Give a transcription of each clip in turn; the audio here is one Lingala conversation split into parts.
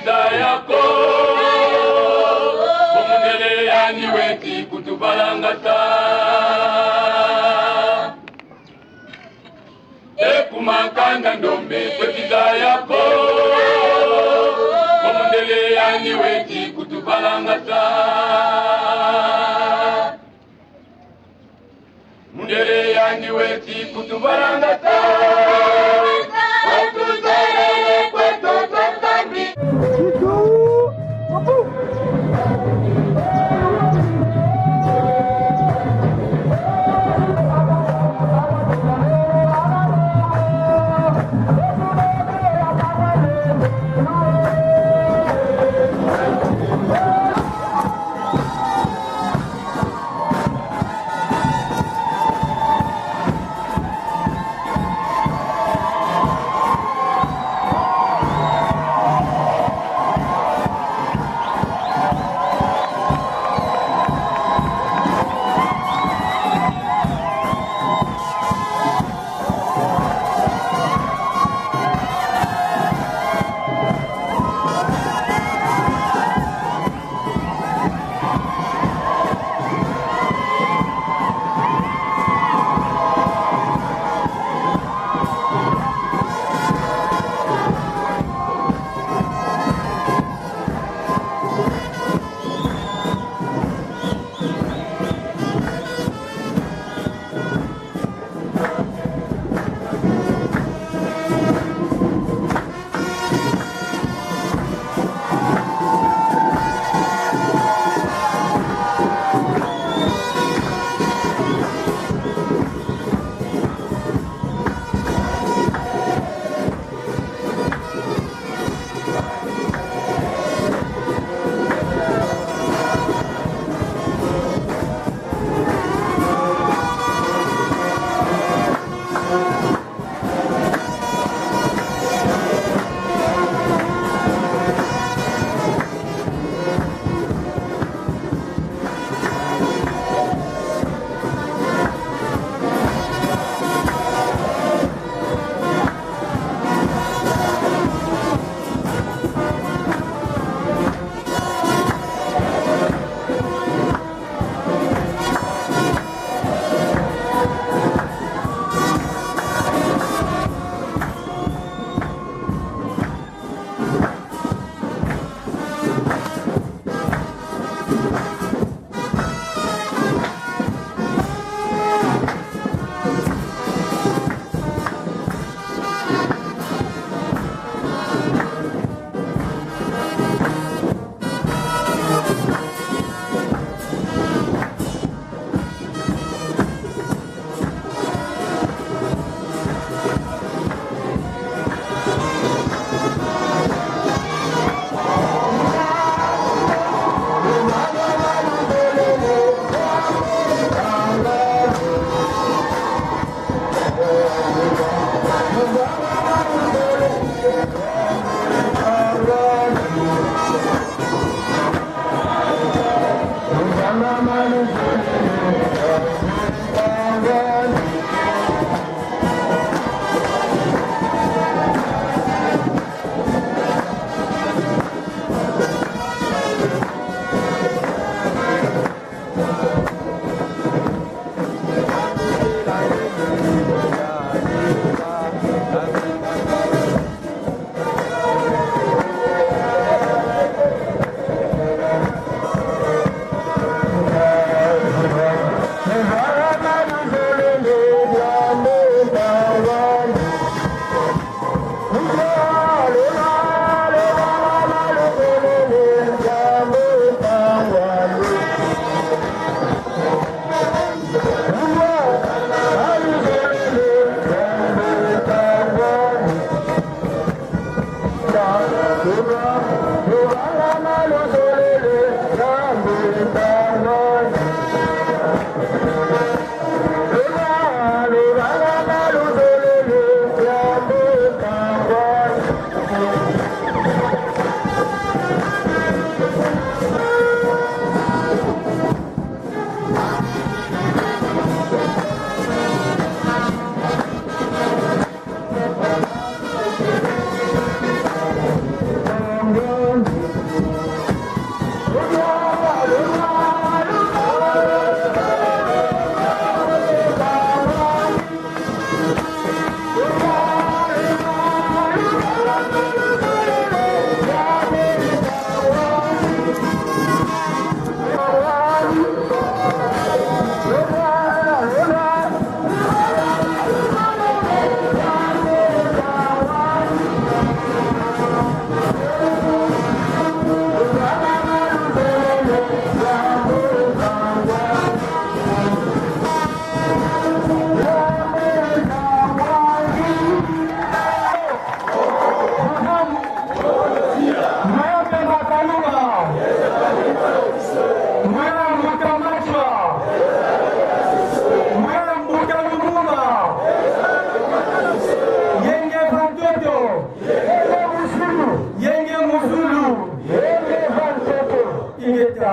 yako Omundele yani weti kutubalangata Ekumakanda ndombe kwekida yako Omundele yani weti kutubalangata Mundele yani weti kutubalangata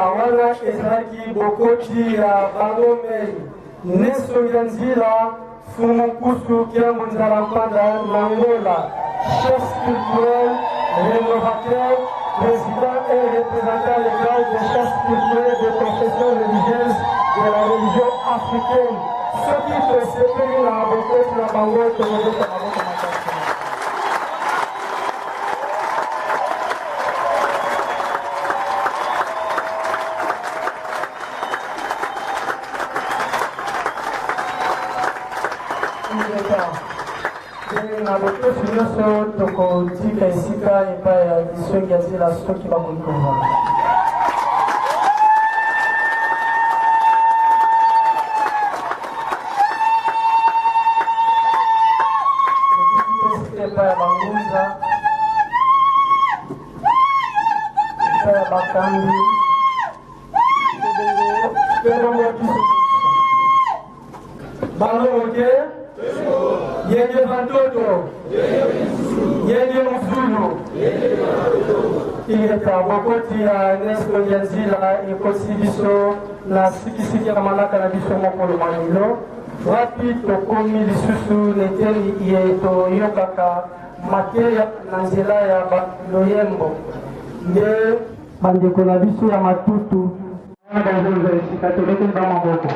wana ezalaki bokoti ya Bangomei Nesonga Nzila Fumukusu Kiambo Nzala Mpanda Nangola, chef culturel, rénovateur, président et représentant légal des chefs culturels de confession religieuse de la religion africaine. Ce qui fait séparer la bokoti la Bango Tomodo Kamaboko Makasi. Na botosi nyonso tokotika esika epai ya Lisongi ya Nzila soki bakolikova. Epai ya Bangunza, epai ya Bakambi, ebongo ya biso Bangoke, Yenge Vantoto, Yenge Mufulu, Ileta Bokoti ya Nesonga Nzila ekosi biso na sikisiki ya manaka na biso mokolo manilo. Wapi tokomi lisusu neteli yeto yokaka mateya na nzela ya Loyembo. Nde bandeko na biso ya Matutu. Bangoza esika toleke ba maboko.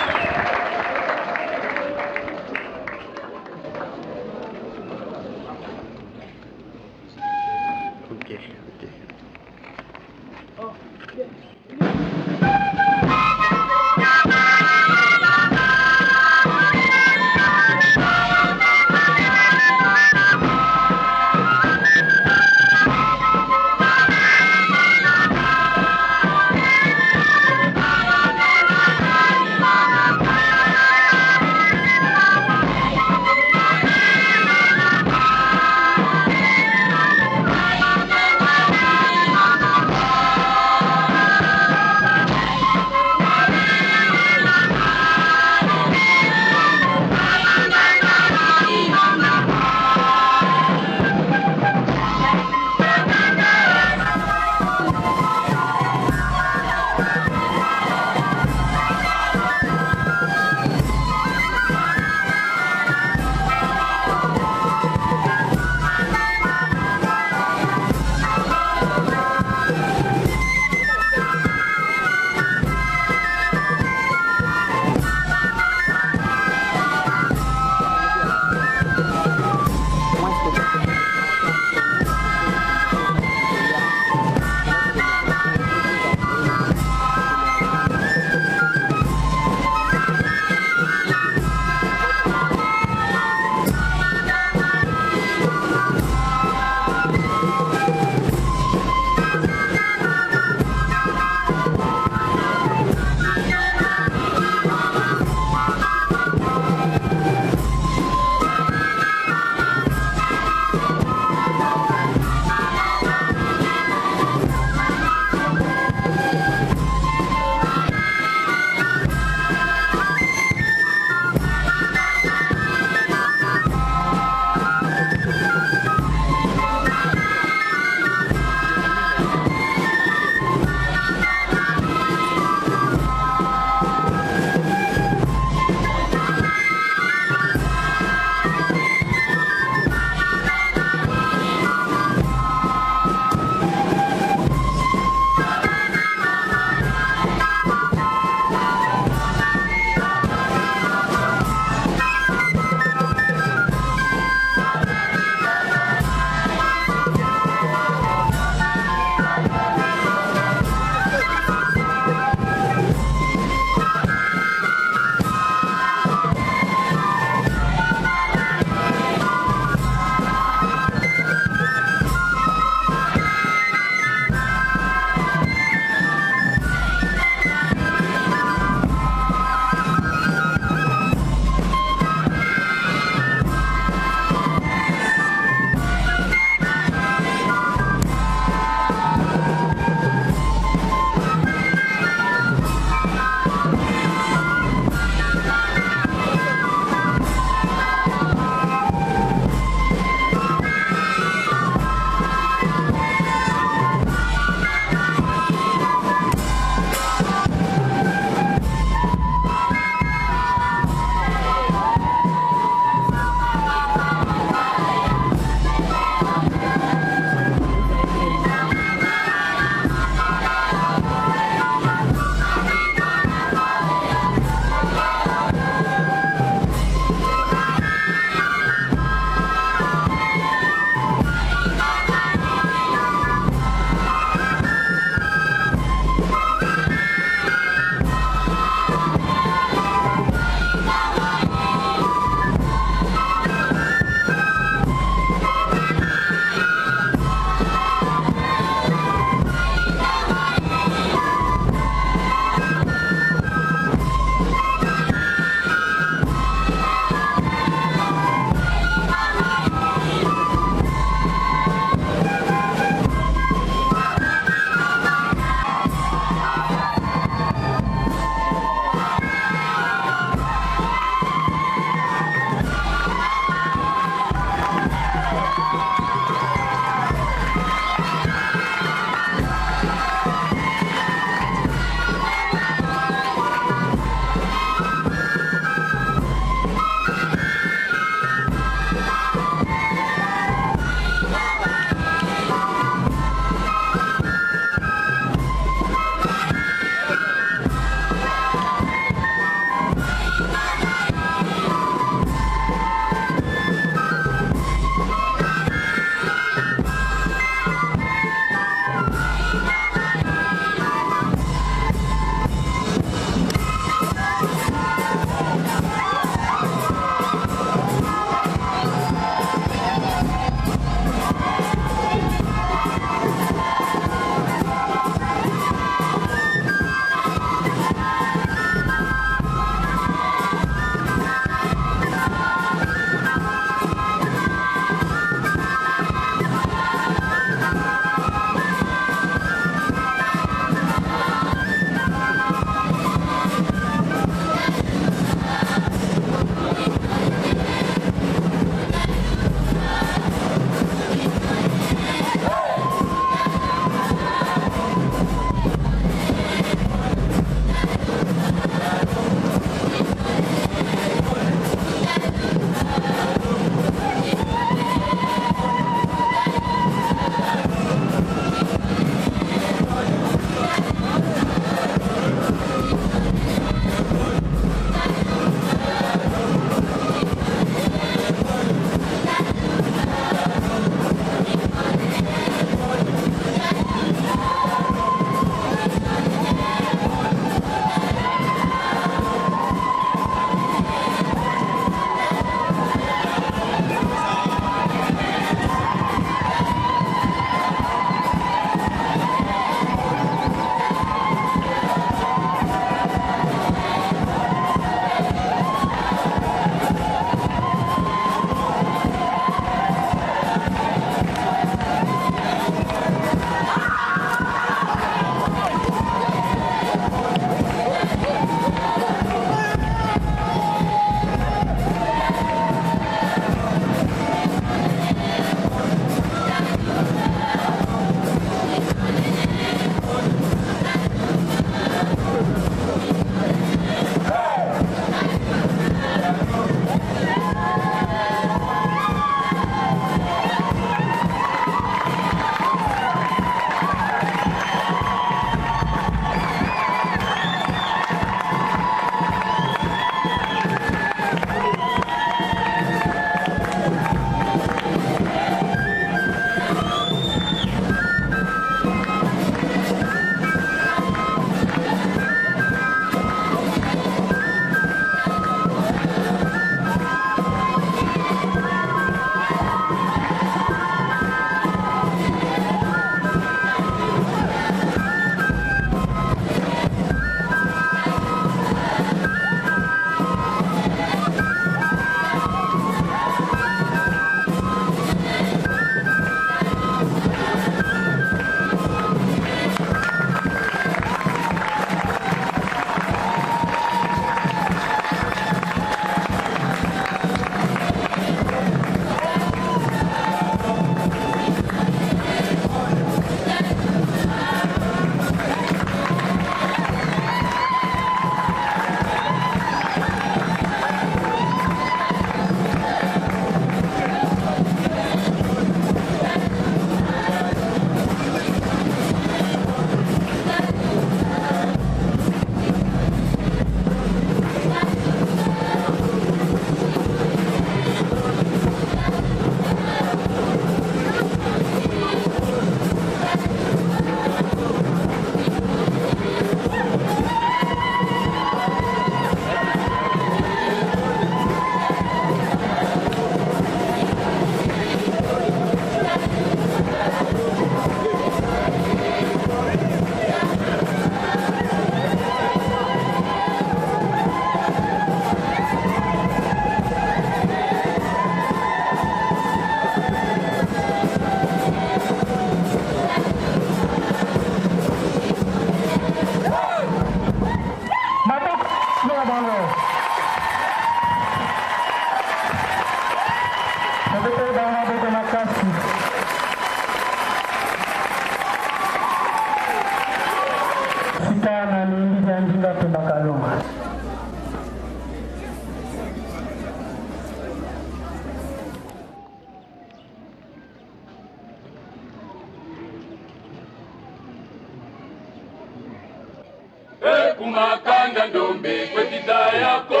kumakanda ndombe kwetiza yako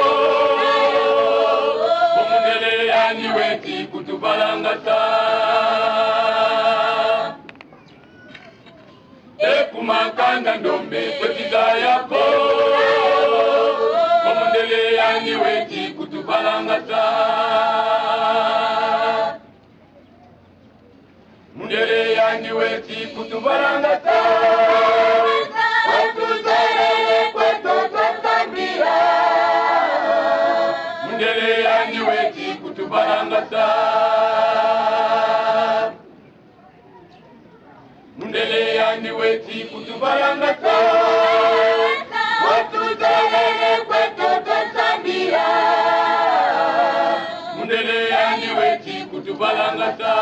omundele yani weti kutubalangata kumakanda ndombe kwetiza yako omundele yani weti kutubalangata mundele yani weti kutubalangata watuzalele kwetu twasambira mundele yani weti kutubalangata mundele yani weti kutubalangata watuzalele kwetu twasambira mundele yani weti kutubalangata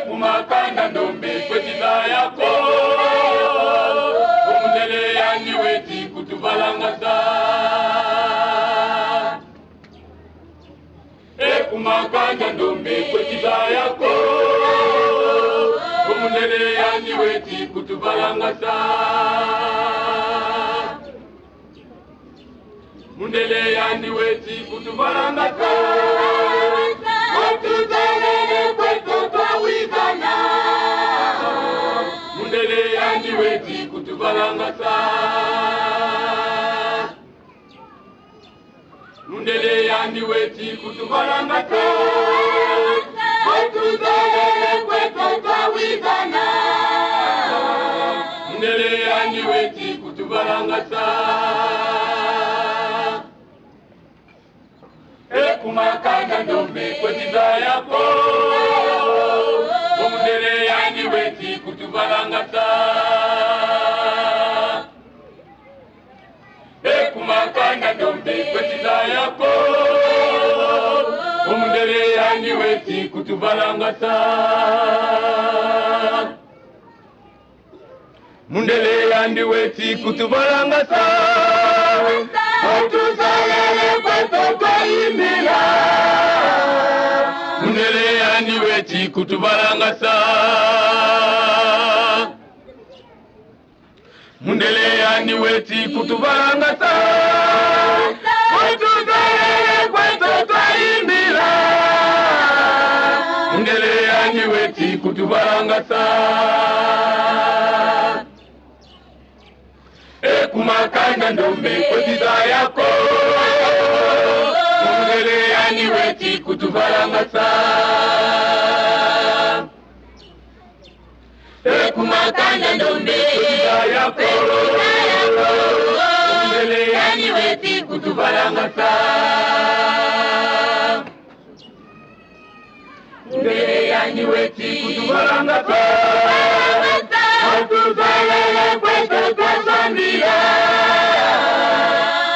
kumakanda ndombe kwetiza yako omundele yani weti kutubalangata kumakanda ndombe kwetiza yako omundele yani weti kutubalangata mundele yani weti kutubalangata watuzalele kwetu twawizana mundele yani weti kutubalangata mundele yani weti kutubalangata watuzalele kwetu twawizana mundele yani weti kutubalangata kumakanda ndombe kwetiza yako omundele yani weti kutubalangata kumakanda ndombe kwetiza yako omundele yani weti kutubalangata mundele yani weti kutubalangata watuzalele kwetu twayimira mundele yani weti kutubalangata mundele yani weti kutubalangata watuzalele kwetu twayimira mundele yani weti kutubalangata kumakanda ndombe kwetiza yako mundele yani weti kutubalangata kumakanda ndombe kwetiza yako mundele yani weti kutubalangata mundele yani weti kutubalangata watuzalele kwetu twasambira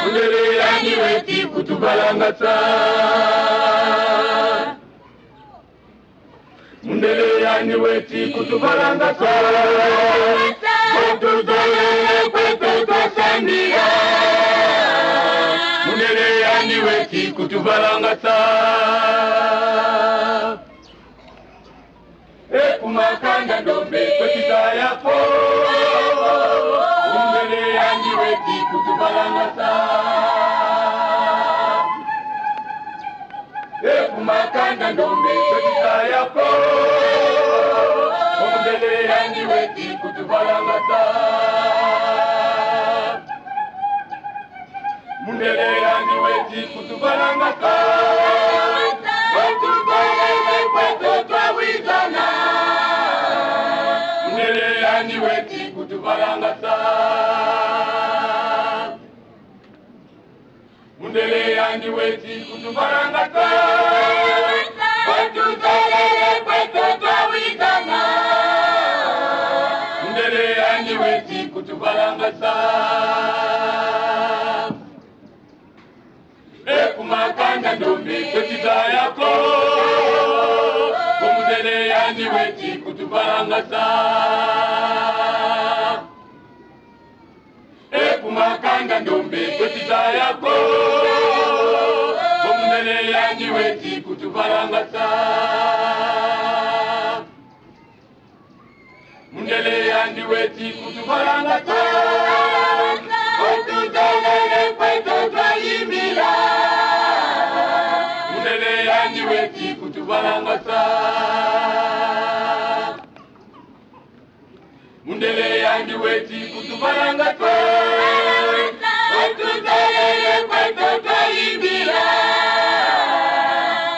mundele yani weti kutubalangata mundele yani weti kutubalangata watuzalele kwetu twasambira mundele yani weti kutubalangata kumakanda ndombe kwetiza yako mundele yani weti kutubalangata kumakanda ndombe kwetiza yako mundele yani weti kutubalangata mundele yani weti kutubalangata watuzalele kwetu twawizana mundele yani weti kutubalangata mundele yani weti kutubalangata watuzalele kwetu twawizana mundele yani weti kutubalangata kumakanda ndombe kwetiza yako omundele yani weti kutubalangata kumakanda ndombe kwetiza yako omundele yani weti kutubalangata Mundele yandi weti kutubalangata Otutalele kweto twayimila Mundele yandi weti kutubalangata Mundele yandi weti kutubalangata Otutalele kweto twayimila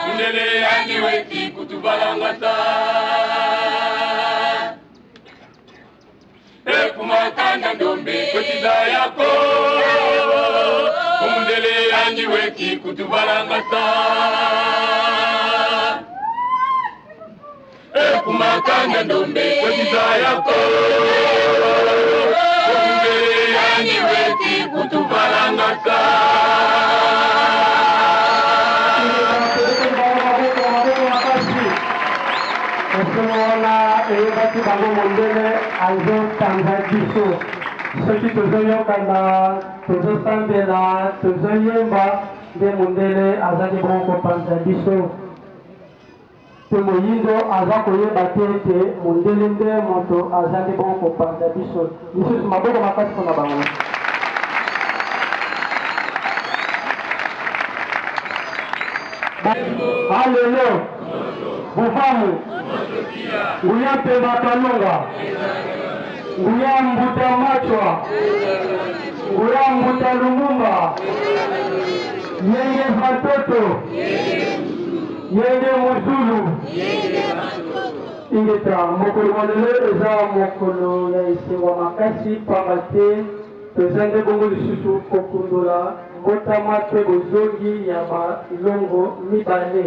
Mundele yandi weti kutubalangata Kumakanda ndombe kwetiza yako Mundele yandi weti kutubalangata Kumakanda ndombe kwetiza yako Mundele yandi weti kutubalangata Ebati bango mondele azo tangajiso soki tozoyokana tozosambela tozoyemba nde mondele azali bongo kopanza biso pe moyindo aza koyeba te ete mondele nde moto azali bongo kopanza biso lisusu maboko makasi mpona bango alelo bufamu nguya pemba kanunga nguya mbuta machwa nguya mbuta lumumba yenge fatoto yenge muzulu ingeta mokolo molele eza mokolo ya esengo makasi pamba te tozange bongo lisusu kokundola mbotama mpe bozongi ya balongo mibale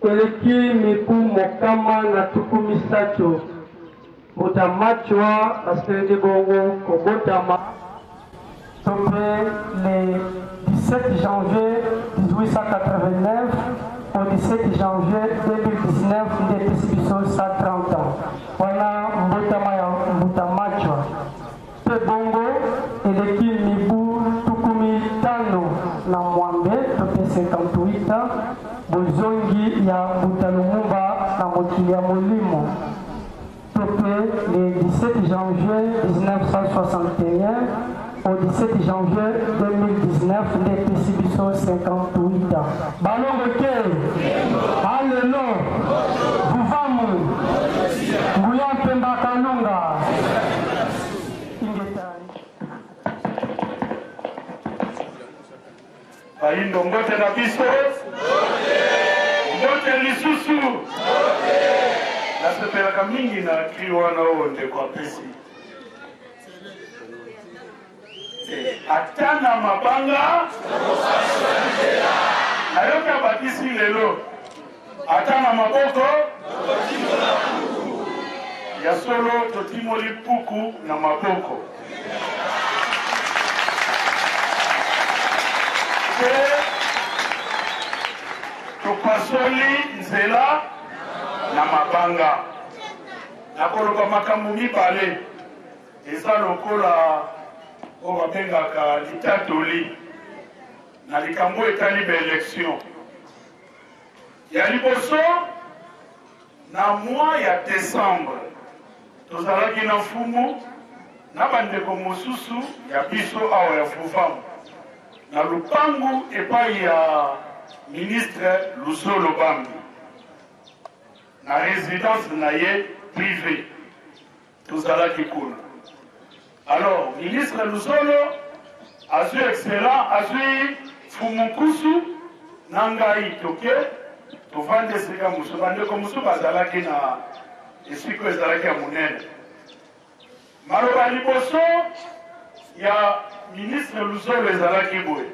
eleki miku mokama na tuku misato botamachwa asilenge bongo kobotama tombé le 17 janvier 1889 au 17 janvier 2019 ndepesi biso 130 ans wana mbotama ya mbutamachwa mpe bongo eleki mibu tuku mitano na mwambe tope 58 ans bozongi ya Mbuta Lumumba na mokili ya molimo tope le 17 janvier 1961 au 17 janvier 2019 nde epesi biso 58 ans balongo ke alelo buvamu nguya mpemba kanunga ingetani bayindo mbote na biso mbote lisusu nasepelaka mingi na kri wana oyo ndeko apesi ata na mabanga nayoka batisi lelo ata na maboko ya solo totimoli puku na maboko topasoli nzela na mabanga nakoloba makambo mibale eza lokola oyo babengaka litatoli na likambo etali baelektio ya liboso na mois ya décembre tozalaki na mfumu na bandeko mosusu ya biso awa ya fufamu na lupangu epai ya ministre Lusolo Bambi na résidence na ye privé tozalaki kuna. Alors ministre Lusolo azwi excellent azwi fumukusu na ngai toke tovande esika mosusu bandeko mosusu bazalaki na esiko ezalaki ya monene maloba liboso ya ministre Lusolo ezalaki boye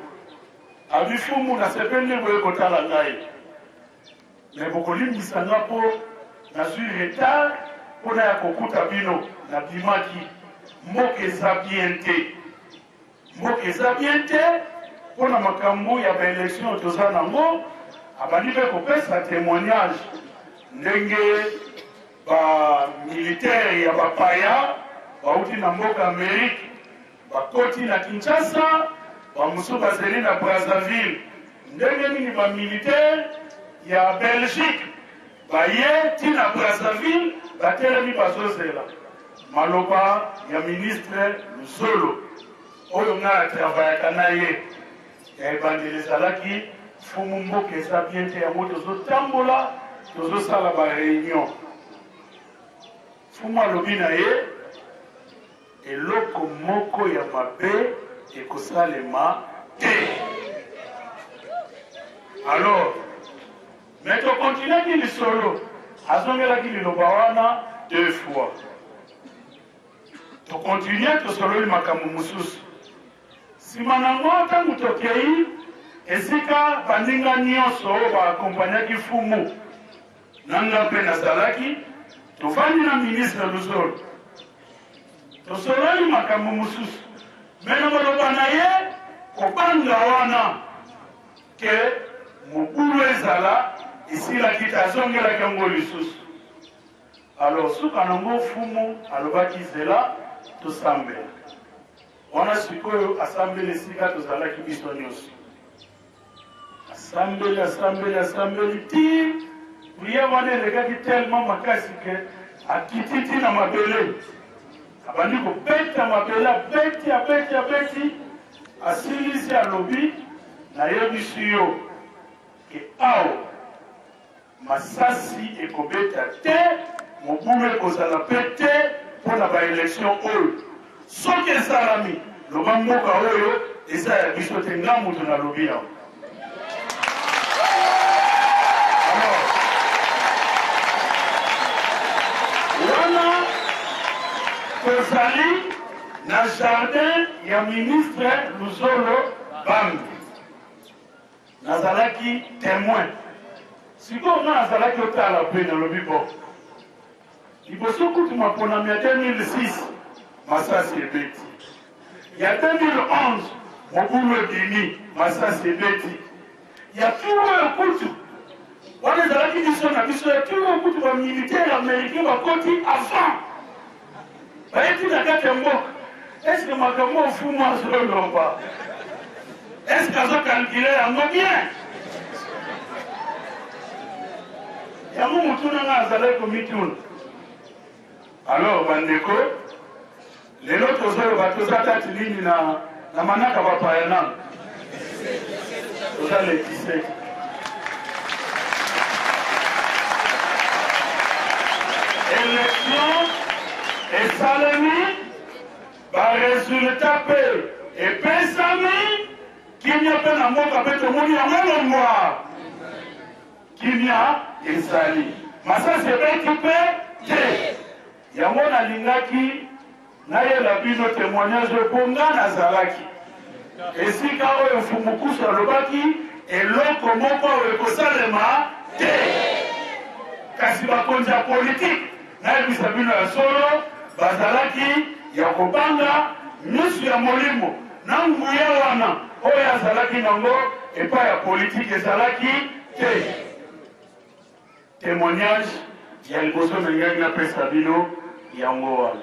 abifumu nasepeli boye kotala ngai me bokolimbisa nga mpo nazwi retard mpona ya kokuta bino na bimaki mboka eza bien te mboka eza bien te mpona makambo ya baelektio toza nango abandi mpe kopesa témoignage ndenge bamilitaire ya bapaya bauti na mboka Amerike bakoti na Kinshasa bamosusu bazeli na Brazzaville ndenge nini bamilitaire ya Belgique baye tina Brazzaville batelemi bazozela maloba ya ministre Lusolo oyo nga travaillaka na ye ya ebandeli ezalaki fumu mboka eza bien te yango tozotambola tozosala bareunion. Fumu alobi na ye eloko moko ya mabe ekosalema te. Alors mais tokontinaki lisolo azongelaki liloba wana 2 fois. Tokontinue tosololi makambo mosusu. Sima nango ntango tokei esika baninga nyonso oyo baakompanyaki fumu nanga mpe nazalaki tofandi na ministre Lusolo tosololi makambo mosusu me na maloba na ye kobanga wana ke mobulu ezala esilaki te azongelaki yango lisusu. Alors suka nango fumu alobaki zela tosambela wana sikoyo asambeli esika tozalaki biso nyonso asambeli ti priere wana elekaki tellement makasi ke akiti ti na mabele abandi kobeta mabele abeti asilisi alobi nayebisi yo ke awa masasi ekobeta te mobulu ekozala pe te mpo na baelektio oyo soki esalami loba mboka oyo eza ya biso te nga moto nalobi yango. Wana tozali na jardin ya ministre Lusolo Bambi nazalaki témoin sikoyo nga nazalaki otala mpe nalobi bo liboso kutu maponami ya 2006 masasi ebeti ya 2011 mobulu ebimi masasi ebeti ya tuoyo kutu wana ezalaki biso na biso ya tuoyo kutu bamilitaire américain bakoti avant bayeti na kati ya mboka. Eske makambo ofumu azoloba eske azokalkule yango bien yango mutuna nga azalaki komituna. Alors bandeko lelo tozoyoba toza tati nini na manaka bapayana toza le 17 élection esalemi baresultat mpe epesami kimia mpe na mboka mpe tomoni yango longwa kimia ezali masasi ebeti mpe te yango nalingaki nayela bino témoignage oponga nazalaki esika oyo mfumukusu alobaki eloko moko oyo ekosalema te kasi bakonzi ya politike nayebisa bino ya solo bazalaki ya kobanga misu ya molimo na nguya wana oyo azalaki nango epai ya politike ezalaki te. Témoignage ya liboso na ngai napesa bino yango wana.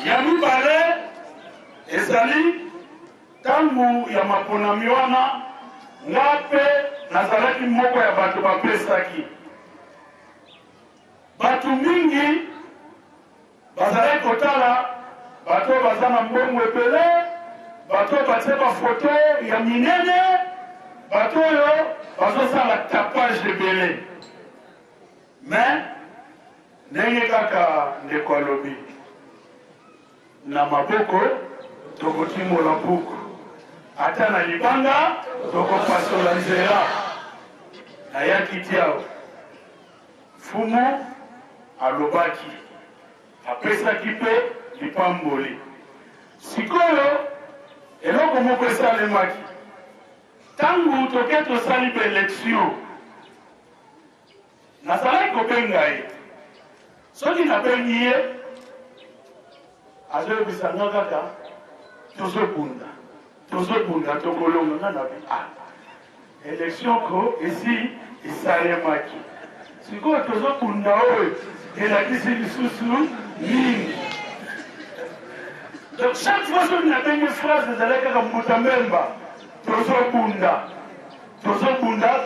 Ya mibale ezali ntango ya maponami wana nga mpe nazalaki moko ya bato bapesaki bato mingi bazalaki kotala bato baza na mbongo ebele bato batie bafoto ya minene bato oyo bazosala tapage ebele me ndenge kaka ndeko alobi na maboko tokotimola mpuku ata na libanga tokopasola nzela nayaki tiao fumu alobaki apesaki mpe lipamboli sikoyo eloko moko esalemaki ntango toke tosali baelektio nazalaki kobenga ye soki nabengi ye azoyebisanga kaka tozobunda tokolonga nga nabi elektio ko esi esalemaki sikoyo tozobunda oyo elakisi lisusu mingi chaque fois que nous avons une phrase de Zaleka comme Boutambemba, Tozobunda,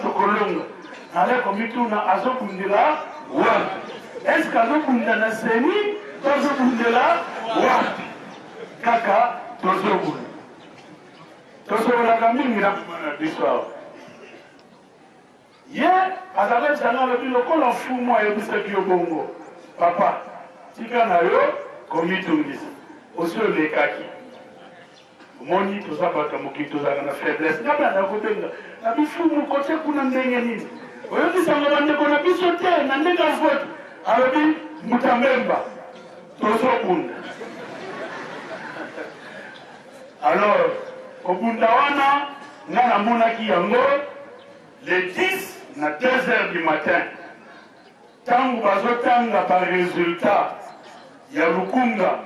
Tokolonga. Allez, comme tout, on a Azobundela, est-ce qu'Azobunda na Seni, Tozobundela, Kaka, Tozobunda. Tozobunda Kamingi na l'histoire. Hier, à la vez, dans le bureau, quand on fout moi et tout qui est bongo, papa, si tu as eu, comme il te dit, aussi les kaki. Moni, tout ça, pas comme qui tout ça, on a faiblesse. N'a pas d'un côté, n'a pas fou mon côté qu'on a gagné. Vous voyez, ça va demander qu'on a pu sauter, n'a pas de faute. Alors, Moutambemba, tout ça, alors, au Bundawana, on a monaki yango, les 10 à 2 heures du matin, tant que bazotanga par résultat, il y a Lukunga.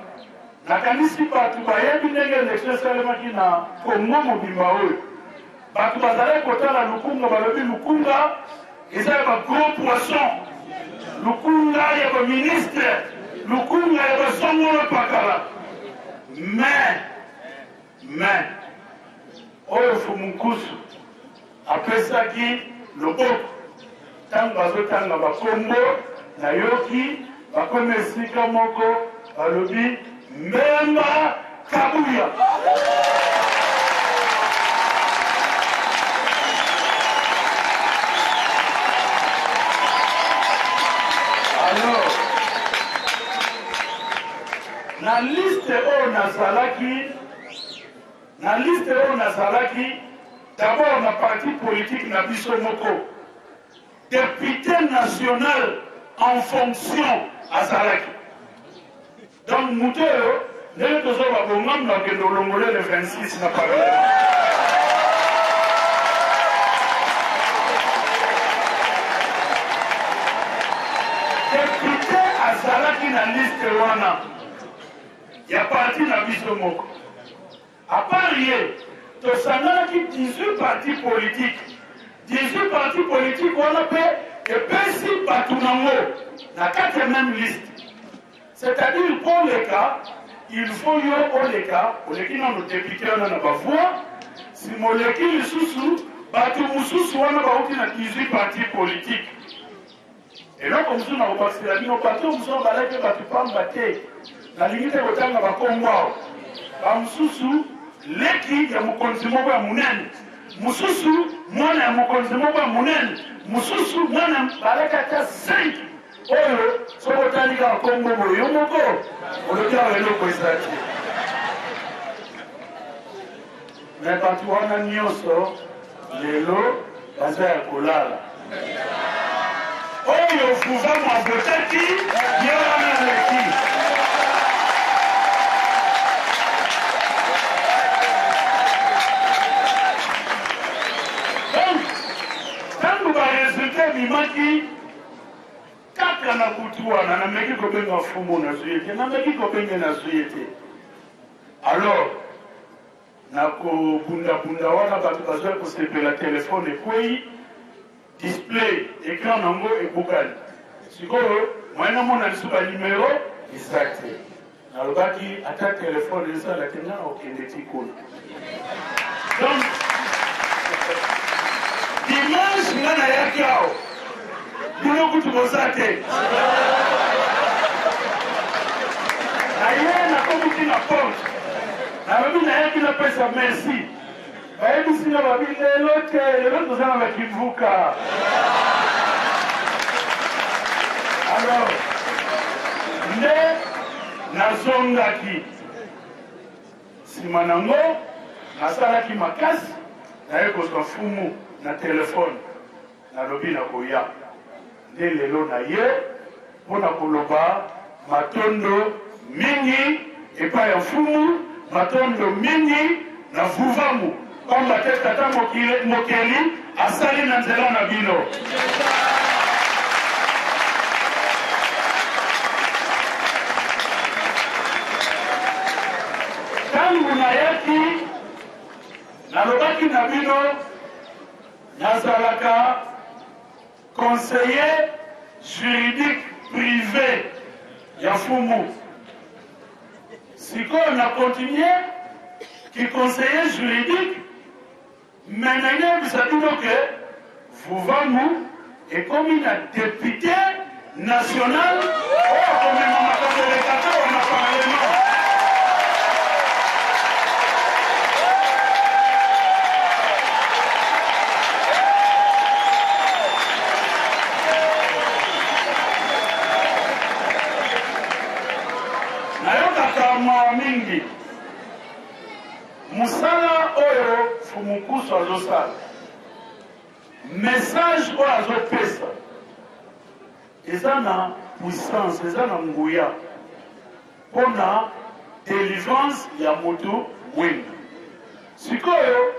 La kanisi batu bayebi ndenge l'élection salemaki na Congo mobimba oyo. Batu bazali kotala Lukunga balobi Lukunga eza ya gros poisson. Lukunga ya ba ministre, Lukunga ya ba songolo pakala. Mais oyo Fumukusu apesaki loboko ntango bazotanga bakombo na yoki bakomi esika moko balobi Memba Kabuya. Alors, la liste au Nazalaki, d'abord on a parti politique na biso moko. Député national en fonction à Zalaki. Donc, Moutero, nous avons le 26 na Parlement. Député Azalaki na liste wana, il y a parti na Bisomoko. À part hier, tu as 18 partis politiques. 18 partis politiques, on a fait, et puis si Batunango, la 4e liste. C'est-à-dire, pour les cas, il faut y avoir les cas, pour les qui n'ont députés, on a pas voix. Si mon équipe est sous, Batu Moussou, on a 18 partis politiques. Et là, comme ça, on a repassé la vie, nos partis, on a dit que Batu Pam Baté, la limite est autant de Bakongo. Bamoussou, l'équipe, il y a mon consommable à Mounen. Moussou, moi, il y a mon consommable à Mounen. Moussou, moi, il y a 5. Oyo, so botanika Congo boyo moko, olokia eloko ezaki. Mais batu wana nyonso, lelo, baza ya kolala. Oyo fuvamu abotaki, ye wana leki. Donc, tangu ba résultat bimaki, kaka na kutuana na meki kobenga fumo na zuyete na meki kobenga na zuyete. Alors na ko bunda wana batu bazwa ko sepela telefone kwei display écran nango ebukali sikoyo mwana mona lisuba numéro exact na lobaki ata telefone eza la tenga okende tikuna. Donc dimanche ngana yakao Nous kutu bozate. Aye na komuti na porte. Na babi na yaki na pesa merci. Aye bisi na babi lelo tozana bakivuka. Alors, nde nazongaki. Simanango nasalaki makasi naye kozwa fumu na telefone na lobi na koya. De lelo na ye pona koloba matondo mingi epa ya fumu matondo mingi na vuvamu kwamba tata mokeli asali na nzela na bino. Tangu na yaki nalobaki na bino nazalaka conseiller juridique privé ya fumu. Si on a continué, qui conseiller juridique, maintenant vous savez que vous Fuvamou est comme une députée nationale comme on a parlement. Mingi musala oyo fumukusu azosala message oyo azopesa eza na puissance, eza na nguya mpona délivrance ya moto wenda. Sikoyo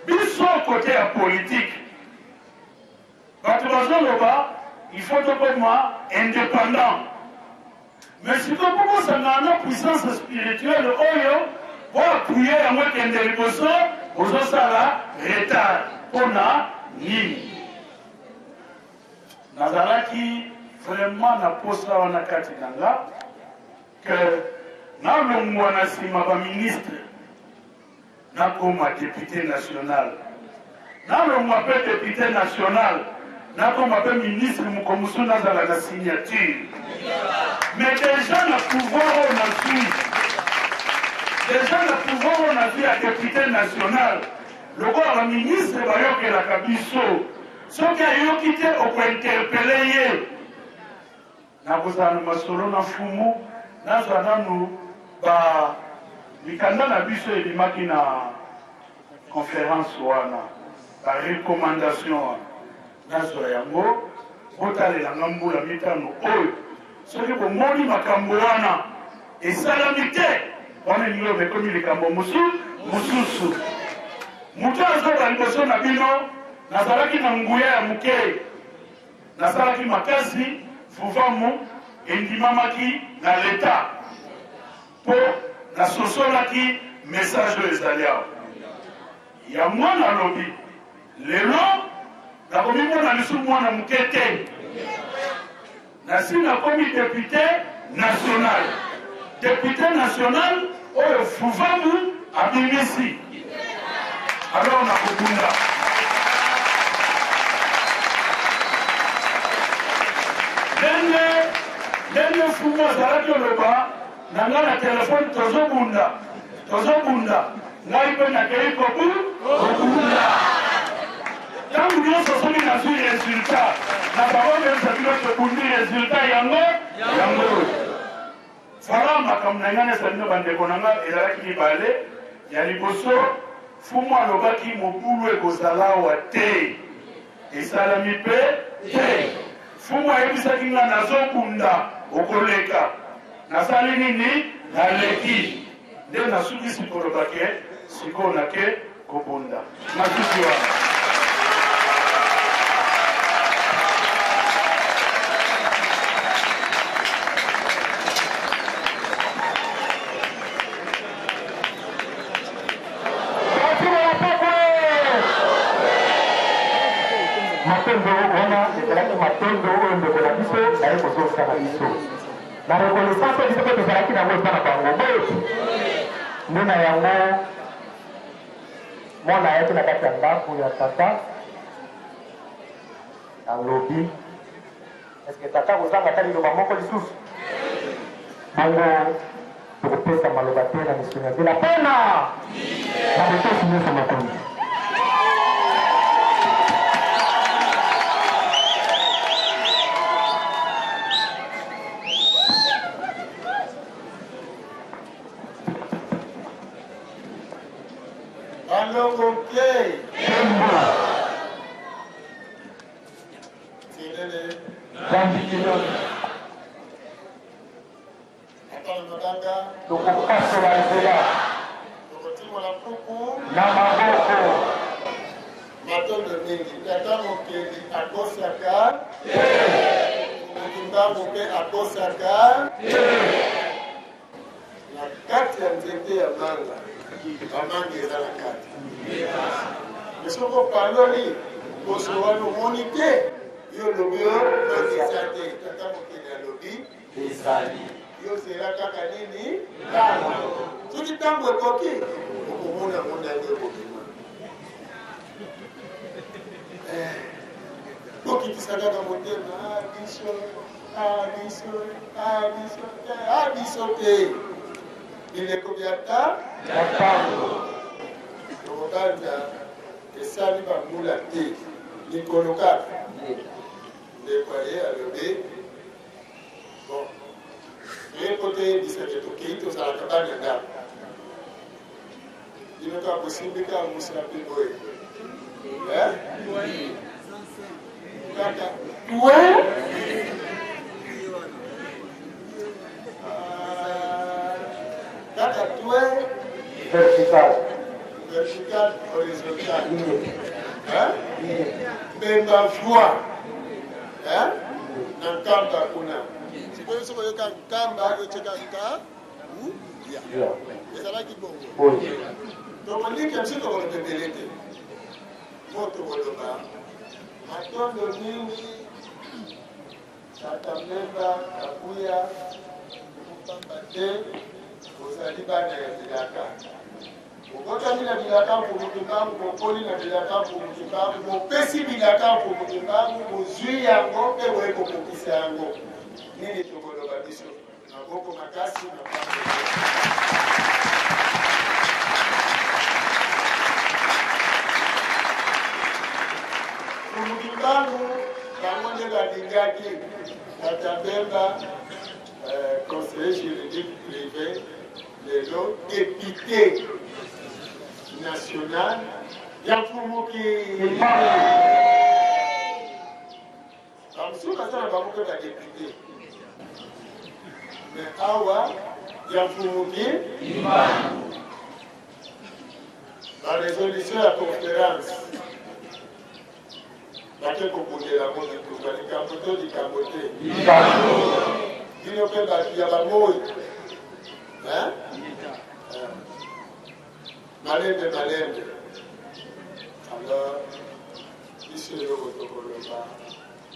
biso kote ya politique bato bazoloba il faut tokoma indépendant. Mais si vous avez une puissance spirituelle, vous appuyez à moi qui est des personnes, vous avez ça retard. On a ni. Nazaraki vraiment na posa wana kati nanga que na longwa na sima ba ministre na koma député national. Na longwa pe député national na koma pe ministre mukomusu na zala na signature. Mais déjà le pouvoir on a vu. Déjà le pouvoir on a vu à député national. Le corps ministre va y avoir la cabisso. Ce qui a eu quitté au point interpellé. Na bozana masolo na fumu na zana nous ba likanda na biso elimaki na conférence wana ba recommandation na zo yango botalela ngambula mitano oyo soki bomoni makambo wana esalami te wana elingi omekomi likambo mosusu moto azoba liboso na bino nazalaki na nguya ya moke nasalaki makasi Fuvamou endimamaki na leta mpo nasosolaki message oyo ezali awa ya mwana alobi lelo nakomi mona lisu mwana moke te nasi nakomi député national. Député national oyo Fuvamou abimisi alors nakokunda ndenge fumu azalaki oloba nanga na telefone tozobunda ngai mpe nakei kobunda ntango nyonso soki nazwi résultat na bakomemisa bino tobundi résultat yango fara makambo na ngai nesa bino bandeko na nga ezalaki mibale ya liboso fumu alobaki mobulu ekozala awa te esalami mpe te fumu ayebisaki nga nazobunda okoleka nasali nini naleki nde nasukisi kolobake sikoyo nake kobunda nasuki wana la reconnaissance biso mpe tozalaki nango epa na bango boye nde na yango mwana ayaki na kati ya ndako ya tata alobi eske tata kozanga ta liloba moko lisusu bongo tokopesa maloba te na misuni ya vila pena na botosi nyonso makondi Okay. Est-ce qu'on peut parler pour se rendre monité? Il y a le bureau, il y a le lobby, il y a le ntango ekoki okomona mondani ekobima okitisakaka motema biso te bileko bya ntango tokobanda esali bambula te likolo kaka ndeko ye alobi bon toyeko toyebisake tokei tozalaka bana ndako bino kaka kosimbika mosala mpe boye kaka tue kaka tue vertical horizontal mbemba voi na nkamba kuna sikoyo soko yoka nkamba yocheka nka ezalaki bongo tokolike biso tokolobebele te mo tokoloba matondo mingi tata mbemba kakuya mopamba te ozali bana ya bilaka okotami na bilaka mpo mbangu mokoli na bilaka mpo mbangu mopesi bilaka mpo mbangu mozwi yango mpe boye kokokisa yango nini tokoloba biso maboko makasi na mbangu bango nde balingaki tata mbemba conseiller juridique privé lelo député national ya mfumuki bamosusu baza na bango mpe badepute me awa ya mfumuki barésolution ya conférence bake kokundela ngo likuka likambo to likambo te bino mpe ya bamoi malembe alors biso eloko tokoloba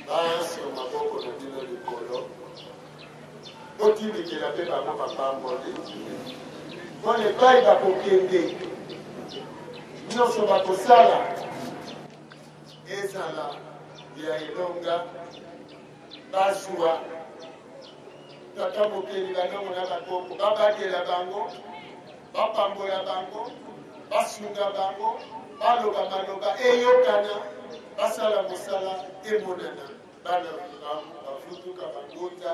baso maboko na bino likolo otindikela mpe bango bapamboli mpona epai bakokende nyonso bakosala ezala ya elonga bazwa tata mokeli banongo na bakoko babakela bango bapambola bango basunga bango baloba maloba eyokana basala mosala emonana bana bafutuka bangonza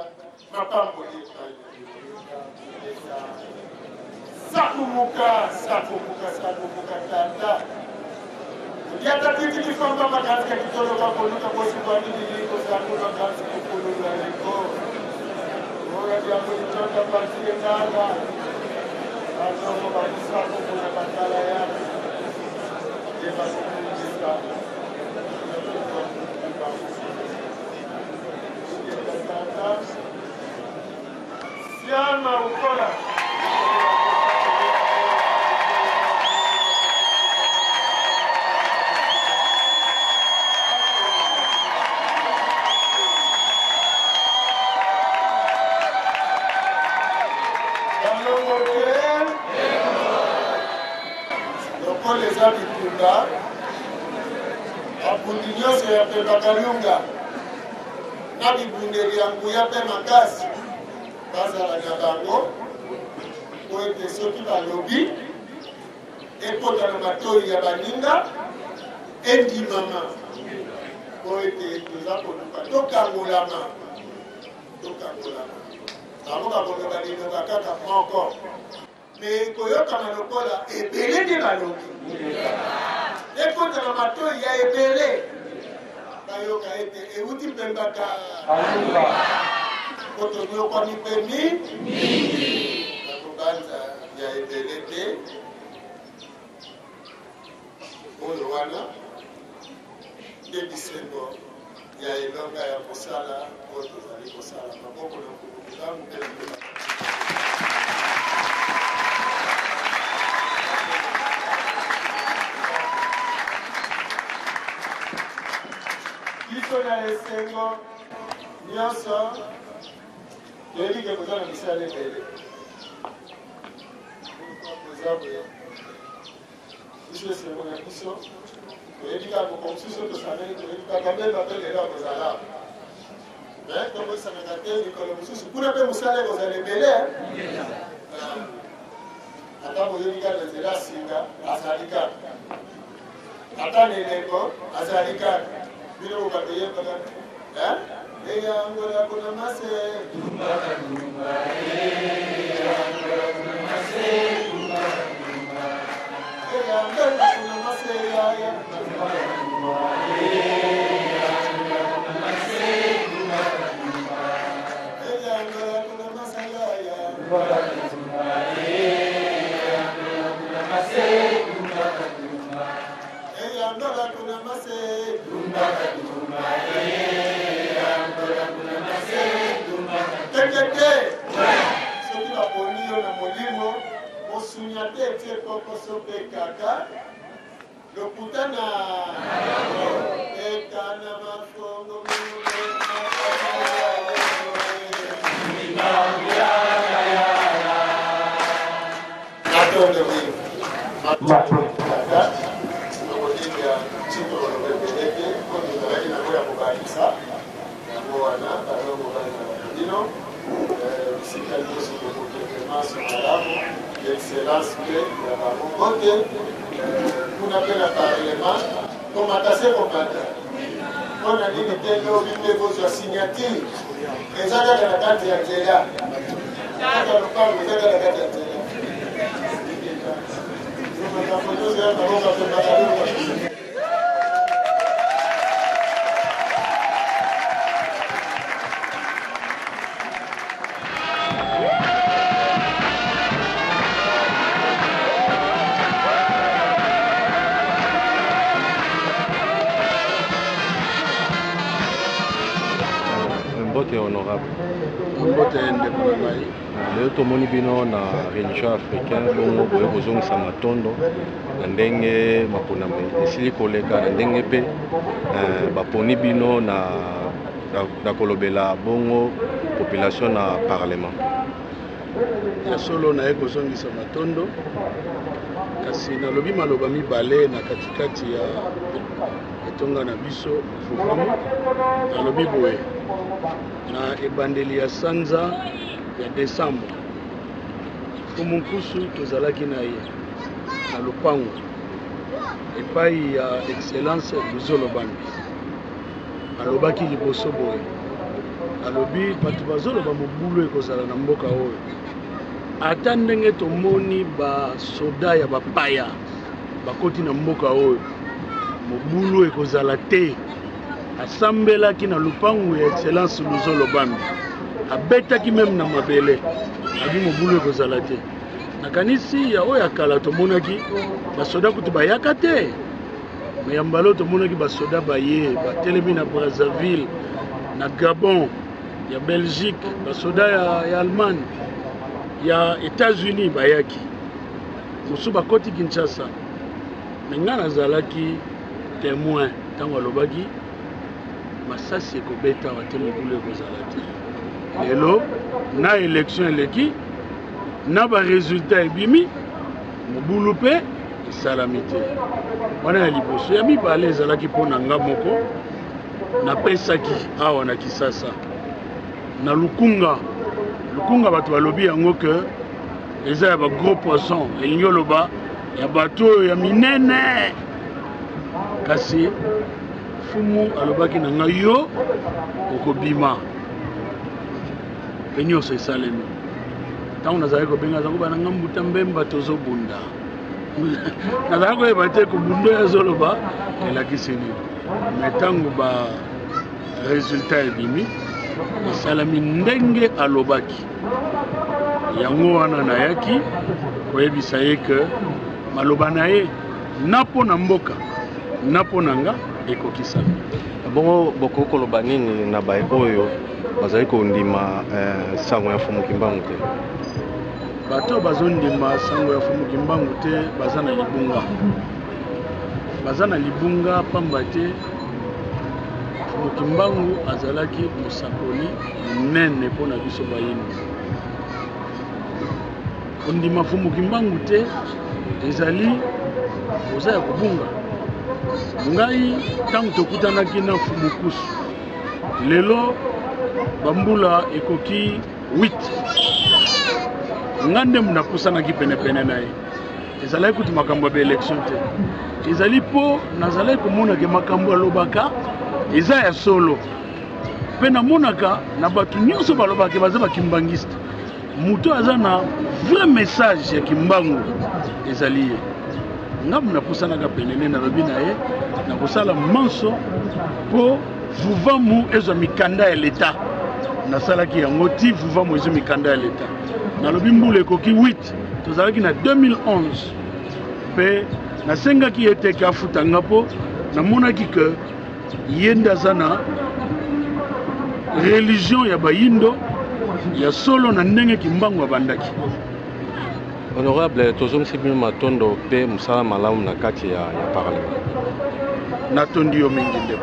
mapamboli epai sakumuka tata yata titi kifamba makanzi kakitolo kakoluka kosibwanilili kosanguka kanzi kukulula liko ora diapolitonda partiengala azongo bakusako kuna bakala yake yebakukulisa tata siama ukola eza bitumba babundi nyonso ya pemba kalunga na bibundeli ya nguya mpe makasi bazala na bango po ete soki balobi ekota na matoi ya baninga endimama po ete toza koluka tokangolama bango bakoloba liloba kaka moko me koyokana lokola ebele nde balobi ekota na matoi ya ebele bayoka ete euti mpembaka kotonyokwami mpe mingi bakobanza ya ebele te oyo wana nde bisengo ya elonga ya kosala oyo tozali kosala maboko na kulukulangu mpe biso na esengo nyonso toyebi ke koza na misala ebele Zabwe. Ici, c'est mon émission. Et il y a beaucoup de choses que ça n'a pas été fait là aux Arabes. Mais comme ça n'a pas été fait, pour ne pas vous saler, vous allez mêler. Attends, vous avez dit que c'est la Singa, Azalika. Attends, les Négo, Azalika. Vous avez dit que c'est la et il y a un peu de masse. L'excellence de la côté, qu'on appelle le Parlement, comme attaché au mandat. On a dit que vos signatures, et ça, il y a la carte de là. Honorable. Leo tomoni bino na religion africaine bongo boye kozongisa matondo na ndenge maponami esili koleka na ndenge pe baponi bino na kolobela bongo population na parlement. Ya solo na kozongisa matondo kasi nalobi maloba mibale na katikati ya etonga na biso fufumu nalobi boye na ebandeli ya sanza ya décembre fumu nkusu tozalaki na ye na lopango epai ya excellence Luzolo Bambi alobaki liboso boye alobi bato bazoloba mobulu ekozala na mboka oyo ata ndenge tomoni basoda ya bapaya bakoti na mboka oyo mobulu ekozala te. Asambelaki na lupangu ya excellence Luzolo Bambi abetaki meme na mabele abi mobulu ekozala te. Nakanisi ya oyo akala tomonaki basoda kutu bayaka te me ya mbala tomonaki basoda baye batelemi na Brazzaville na Gabon ya Belgique basoda ya Allemagne ya États-Unis bayaki mosu bakoti Kinshasa me nga nazalaki témoin ntango alobaki masasi ekobeta wate mobulu ekozala te. Lelo na élection eleki na ba résultat ebimi mobulu pe esalami te. Wana ya liboso ya mibale ezalaki mpona nga moko napesaki awa na Kisasa na Lukunga bato balobi yango ke eza ya ba gros poisson elingi oloba ya bato ya minene kasi fumu alobaki na ngai yo okobima pe nyonso esalemi ntango nazalaki kobenga zango bana nga mbuta mbemba tozobunda nazalaki koyeba te kobundo oyo azoloba elakisi nini me ntango ba résultat ebimi esalami ndenge alobaki yango wana nayaki koyebisa ye ke maloba na ye na mpo na mboka na mpo na nga ekokisami. Bongo bokokoloba nini na baye oyo bazali kondima sango ya Fumu Kimbangu te? Bato bazondima sango ya Fumu Kimbangu te baza na libunga. Baza na libunga pamba te Fumu Kimbangu azalaki mosakoli nene mpona biso bayini. ondima fumu kimbangu te ezali oza ya kobunga ngai ntango tokutanaki na fumu kusu lelo bambula ekoki 8 nga nde napusanaki penepene na ye ezalaki kuti makambo ya baélection te ezali mpo nazalaki komonaka makambo alobaka eza ya solo mpe namonaka na bato nyonso balobaka baza bakimbangiste moto aza na vrai message ya kimbangu ezali ye ngambu napusanaka penene nalobi na ye nakosala manso mpo vuvamu ezwa mikanda ya leta nasalaki yango ti vuvamu ezwa mikanda ya leta nalobi mbula ekoki 8 tozalaki na 2011 mpe nasengaki ye teke afutanga mpo namonaki ke ye nde aza na religion ya bayindo ya solo na ndenge kimbangu abandaki. Honorable tozongisi bino matondo mpe mosala malamu na kati ya parlement. Natondi yo mingi nde